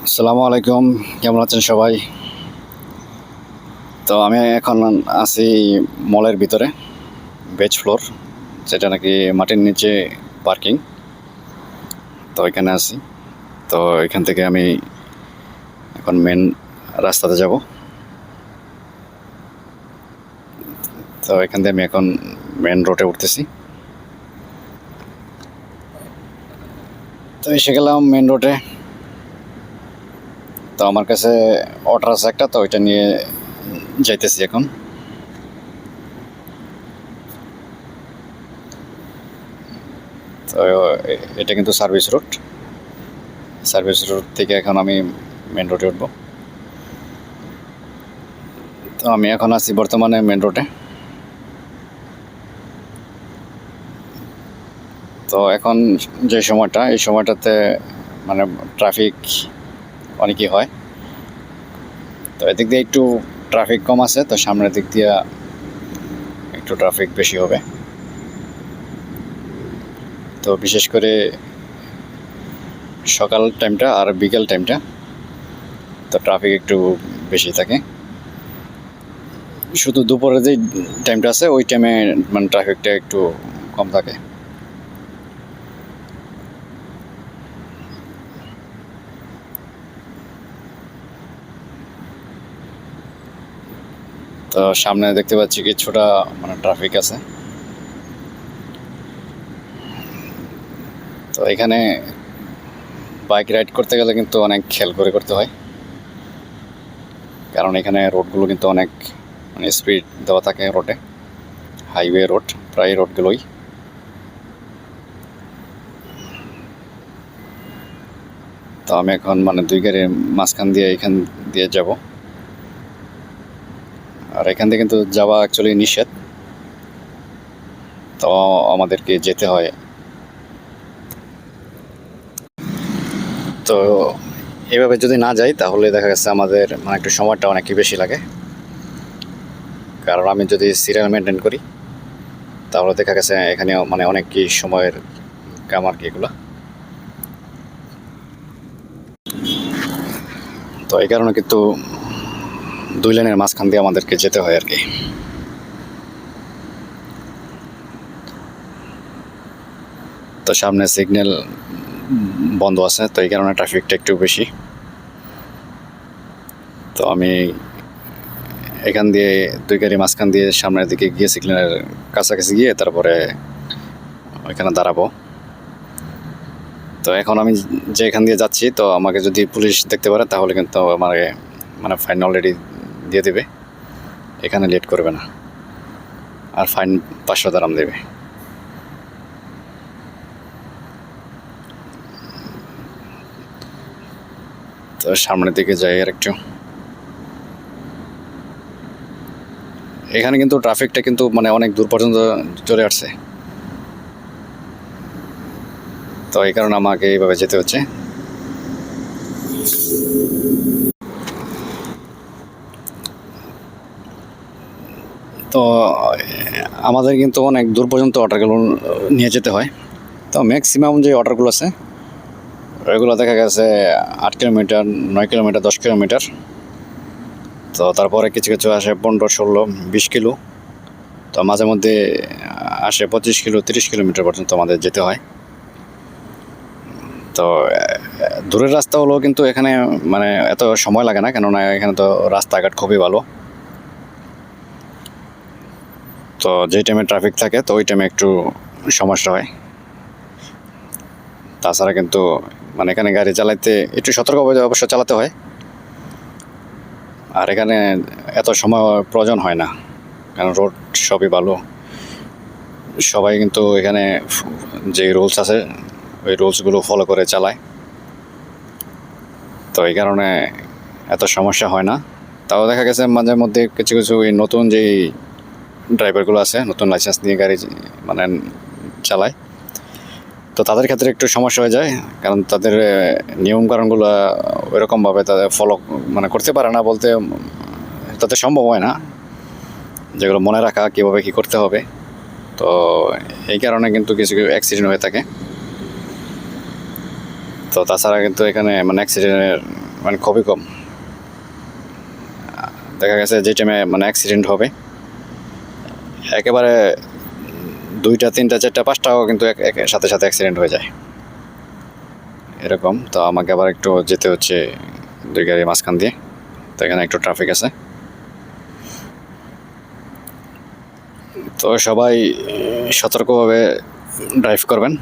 আসসালামু আলাইকুম, কেমন আছেন সবাই? তো আমি এখন আছি মলের ভিতরে, বেজ ফ্লোর, যেটা নাকি মাটির নিচে পার্কিং। তো এখানে আছি। তো এখান থেকে আমি এখন মেন রাস্তাতে যাব। তো এখান থেকে আমি এখন মেন রোডে উঠতেছি। তো এসে গেলাম মেন রোডে। তো আমার কাছে অর্ডার আছে একটা, তো ওইটা নিয়ে যাইতেছি এখন। তো এটা কিন্তু সার্ভিস রোড থেকে এখন আমি মেন রোডে উঠবো। তো আমি এখন আছি বর্তমানে মেন রোডে। তো এখন যে সময়টা, এই সময়টাতে মানে ট্রাফিক অনেকই হয়। তো এদিক দিয়ে একটু ট্রাফিক কম আছে, তো সামনের দিক দিয়ে একটু ট্রাফিক বেশি হবে। তো বিশেষ করে সকাল টাইমটা আর বিকেল টাইমটা তো ট্রাফিক একটু বেশি থাকে। শুধু দুপুরে যে টাইমটা আছে ওই টাইমে মানে ট্রাফিকটা একটু কম থাকে। তো সামনে দেখতে পাচ্ছি কিছুটা মানে ট্রাফিক আছে। তো এখানে বাইক রাইড করতে গেলে কিন্তু অনেক খেয়াল করে করতে হয়, কারণ এখানে রোডগুলো কিন্তু অনেক মানে স্পিড দেওয়া থাকে রোডে, হাইওয়ে রোড প্রায় রোডগুলোই। তো আমি এখন মানে দুই গাড়ির মাঝখান দিয়ে এখান দিয়ে যাব। আর এখান থেকে কিন্তু যাওয়া অ্যাকচুয়ালি নিষেধ, তো আমাদেরকে যেতে হয়। তো এভাবে যদি না যাই তাহলে দেখা গেছে আমাদের মানে একটু সময়টা অনেকই বেশি লাগে, কারণ আমি যদি সিরিয়াল মেনটেন করি তাহলে দেখা গেছে এখানে মানে অনেকই সময়ের কাম আর কি এগুলো। তো এই কারণে কিন্তু দুই লাইনের মাঝখান দিয়ে আমাদেরকে যেতে হয় আর কি। তো সামনে সিগন্যাল বন্ধ আছে, তো এই কারণে ট্রাফিকটা একটু বেশি। তো আমি এখান দিয়ে দুই গাড়ি মাঝখান দিয়ে সামনের দিকে গিয়ে সিগন্যালের কাছাকাছি গিয়ে তারপরে ওইখানে দাঁড়াবো। তো এখন আমি যে এখান দিয়ে যাচ্ছি, তো আমাকে যদি পুলিশ দেখতে পারে তাহলে কিন্তু আমাকে মানে ফাইন অলরেডি দিয়ে দেবে, এখানে লেট করবে না, আর ফাইন 500 দারাম দেবে। তো সামনের দিকে যাই আর একটু। এখানে কিন্তু ট্রাফিকটা কিন্তু মানে অনেক দূর পর্যন্ত চলে আসছে, তো এই কারণে আমাকে এইভাবে যেতে হচ্ছে। তো আমাদের কিন্তু অনেক দূর পর্যন্ত অর্ডারগুলো নিয়ে যেতে হয়। তো ম্যাক্সিমাম যে অর্ডারগুলো আছে ওইগুলো দেখা গেছে 8 কিলোমিটার, 9 কিলোমিটার, 10 কিলোমিটার। তো তারপরে কিছু কিছু আসে 15, 16, 20 কিলো। তো মাঝে মধ্যে আসে 25 কিলো, 30 কিলোমিটার পর্যন্ত আমাদের যেতে হয়। তো দূরের রাস্তা হলেও কিন্তু এখানে মানে এত সময় লাগে না, কেননা এখানে তো রাস্তাঘাট খুবই ভালো। তো যেই টাইমে ট্রাফিক থাকে তো ওই টাইমে একটু সমস্যা হয়। তাছাড়া কিন্তু মানে এখানে গাড়ি চালাইতে একটু সতর্কভাবে অবশ্য চালাতে হয়, আর এখানে এত সময় প্রয়োজন হয় না, কারণ রোড সবই ভালো। সবাই কিন্তু এখানে যে রুলস আছে ওই রুলসগুলো ফলো করে চালায়, তো এই কারণে এত সমস্যা হয় না। তাও দেখা গেছে মাঝে মধ্যে কিছু কিছু এই নতুন যেই ড্রাইভারগুলো আছে, নতুন লাইসেন্স নিয়ে গাড়ি মানে চালায়, তো তাদের ক্ষেত্রে একটু সমস্যা হয়ে যায়, কারণ তাদের নিয়মকানুনগুলো ওইরকমভাবে তাদের ফলো মানে করতে পারে না, বলতে তাদের সম্ভব হয় না যেগুলো মনে রাখা কীভাবে কী করতে হবে। তো এই কারণে কিন্তু কিছু কিছু অ্যাক্সিডেন্ট হয়ে থাকে। তো তাছাড়া কিন্তু এখানে মানে অ্যাক্সিডেন্টের মানে খুবই কম। দেখা গেছে যে টাইমে মানে অ্যাক্সিডেন্ট হবে একেবারে 2টা 3টা 4টা 5টাও কিন্তু সাথে সাথে অ্যাক্সিডেন্ট হয়ে যায় এরকম। তো আমাকে আবার একটু যেতে হচ্ছে 2 গাড়ির মাঝখান দিয়ে। তো এখানে একটু ট্রাফিক আছে। তো সবাই সতর্কভাবে ড্রাইভ করবেন।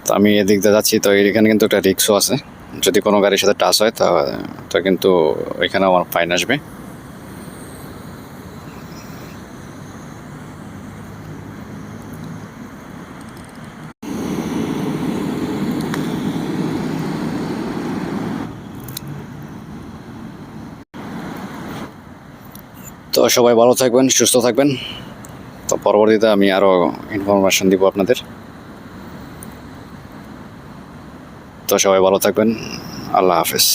তো আমি এদিক দিয়ে যাচ্ছি, তো এখানে কিন্তু একটা রিক্সও আছে। যদি কোনো গাড়ির সাথে টাচ হয় তো কিন্তু ওইখানে আমার ফাইন আসবে। তো সবাই ভালো থাকবেন, সুস্থ থাকবেন। তো পরবর্তীতে আমি আরও ইনফরমেশন দিব আপনাদের। তো সবাই ভালো থাকবেন। আল্লাহ হাফেজ।